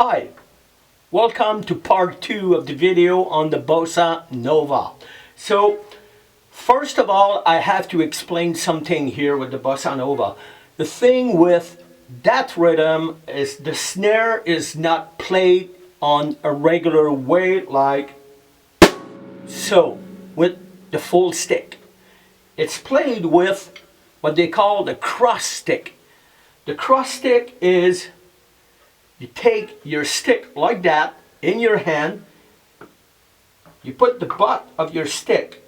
Hi, welcome to part 2 of the video on the bossa nova. So first of all, I have to explain something here with the bossa nova. The thing with that rhythm is the snare is not played on a regular way like so with the full stick. It's played with what they call the cross stick. The cross stick is you take your stick like that in your hand, you put the butt of your stick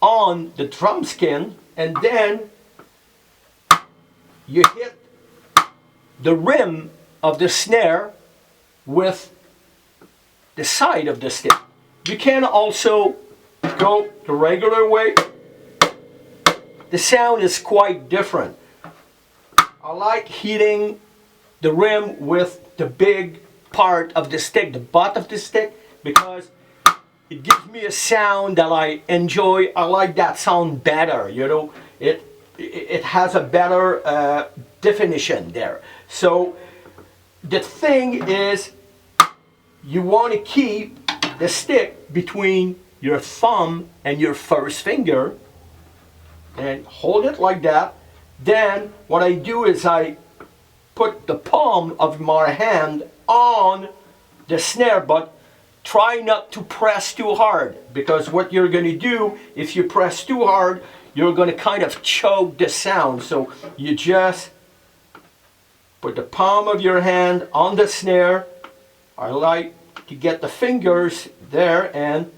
on the drum skin, and then you hit the rim of the snare with the side of the stick. You can also go the regular way. The sound is quite different. I like hitting the rim with the big part of the stick, the butt of the stick, because it gives me a sound that I enjoy. I like that sound better, you know. It has a better definition there. So the thing is, you want to keep the stick between your thumb and your first finger and hold it like that. Then what I do is I put the palm of my hand on the snare, but try not to press too hard, because what you're going to do if you press too hard, you're going to kind of choke the sound. So you just put the palm of your hand on the snare. I like to get the fingers there, and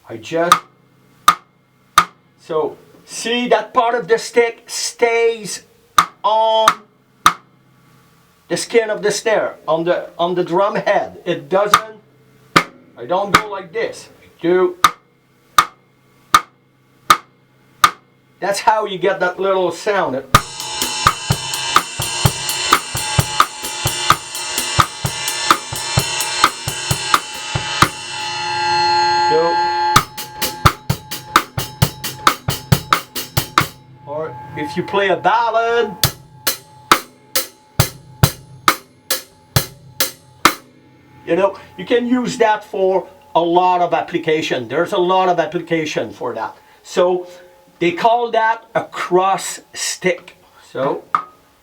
I just, so see that part of the stick stays on the skin of the snare, on the drum head. It doesn't, I don't go like this. I do. That's how you get that little sound. Or if you play a ballad, you know, you can use that for a lot of application. There's a lot of application for that. So they call that a cross stick. So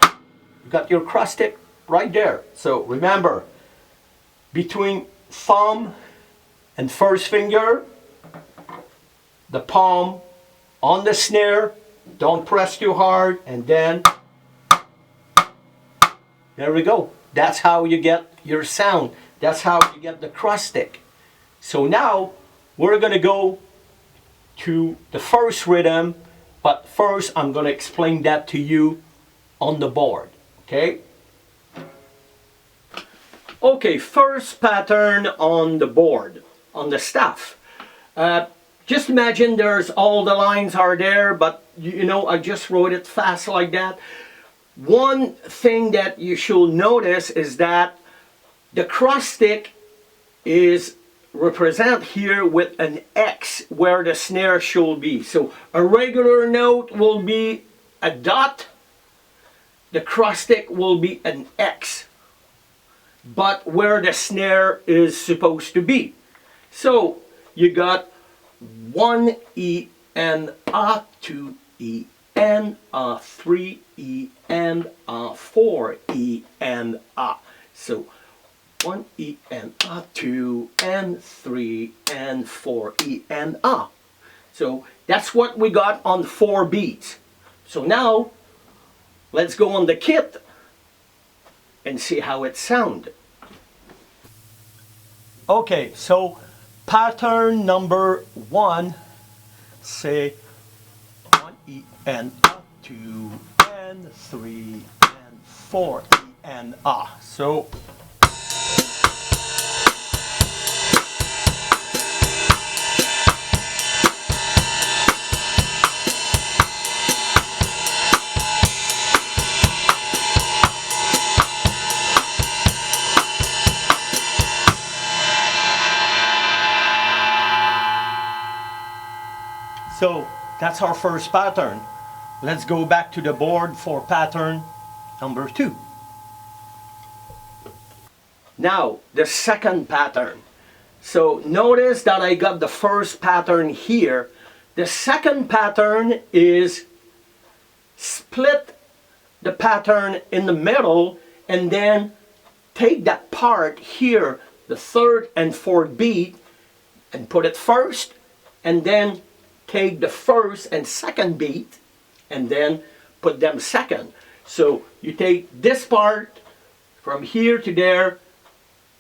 you got your cross stick right there. So remember, between thumb and first finger, the palm on the snare, don't press too hard, and then there we go. That's how you get your sound. That's how you get the cross stick. So now we're going to go to the first rhythm, but first I'm going to explain that to you on the board. Okay? Okay, first pattern on the board, on the staff. Just imagine there's all the lines are there, but you know, I just wrote it fast like that. One thing that you should notice is that the cross stick is represented here with an X where the snare should be. So a regular note will be a dot, the cross stick will be an X, but where the snare is supposed to be. So you got 1 E and A, 2 E and A, 3 E and A, 4 E and A. So 1 E and A, 2 and 3 and 4 E and A. So that's what we got on 4 beats. So now let's go on the kit and see how it sounded. Okay, so pattern number 1, say 1 E and A, 2 and 3 and 4 E and A. So that's our first pattern. Let's go back to the board for pattern number 2. Now, the second pattern. So notice that I got the first pattern here. The second pattern is split the pattern in the middle and then take that part here, the third and fourth beat, and put it first, and then take the first and second beat and then put them second. So you take this part from here to there,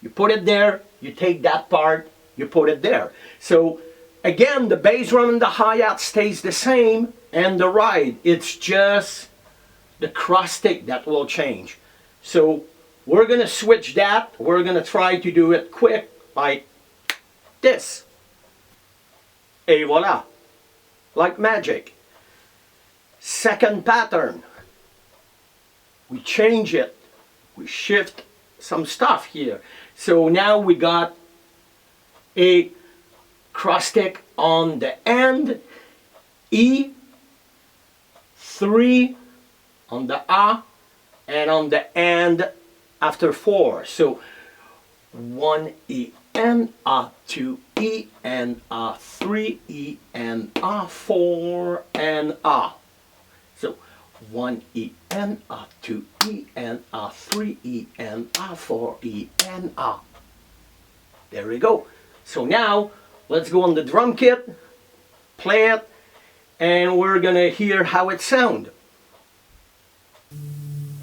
you put it there, you take that part, you put it there. So again, the bass drum and the hi-hat stays the same, and the ride, it's just the cross stick that will change. So we're gonna switch that. We're gonna try to do it quick like this. Et voila, like magic. Second pattern. We change it. We shift some stuff here. So now we got a cross stick on the end, E, 3 on the A, and on the end after 4. So 1 E and A, 2 E and A, 3 E and A, 4 and A. So 1 E and A, 2 E and A, 3 E and A, 4 E and A. There we go. So now let's go on the drum kit, play it, and we're gonna hear how it sounds.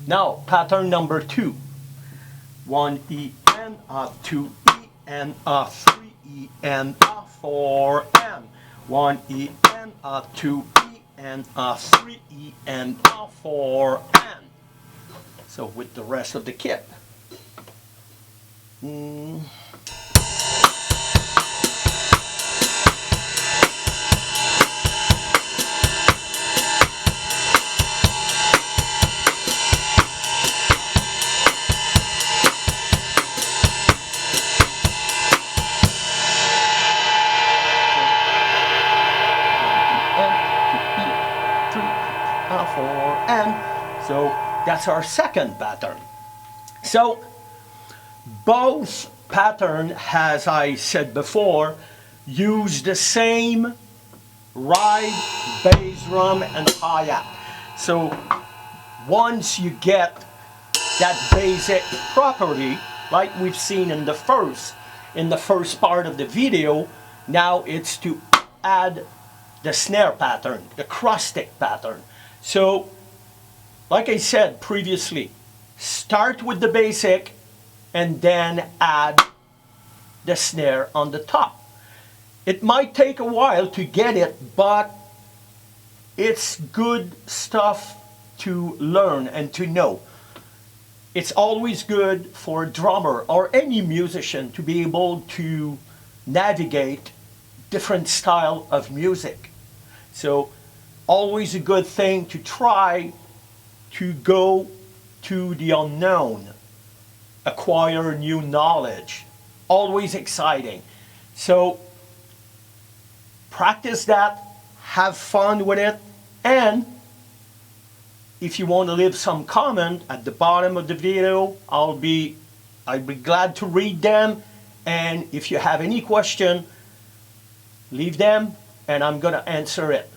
Now pattern number 2. 1 E and A, 2 E and A, 3 E and A, 4 and 1 E and A, 2 E and A, 3 E and A, 4 and. So with the rest of the kit. So that's our second pattern. So both patterns, as I said before, use the same ride, bass drum, and hi-hat. So once you get that basic property, like we've seen in the first part of the video, now it's to add the snare pattern, the cross stick pattern. So like I said previously, start with the basic and then add the snare on the top. It might take a while to get it, but it's good stuff to learn and to know. It's always good for a drummer or any musician to be able to navigate different style of music. So always a good thing to try to go to the unknown, acquire new knowledge, always exciting. So practice that, have fun with it, and if you want to leave some comment at the bottom of the video, I'll be glad to read them, and if you have any question, leave them and I'm gonna answer it.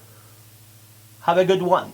Have a good one.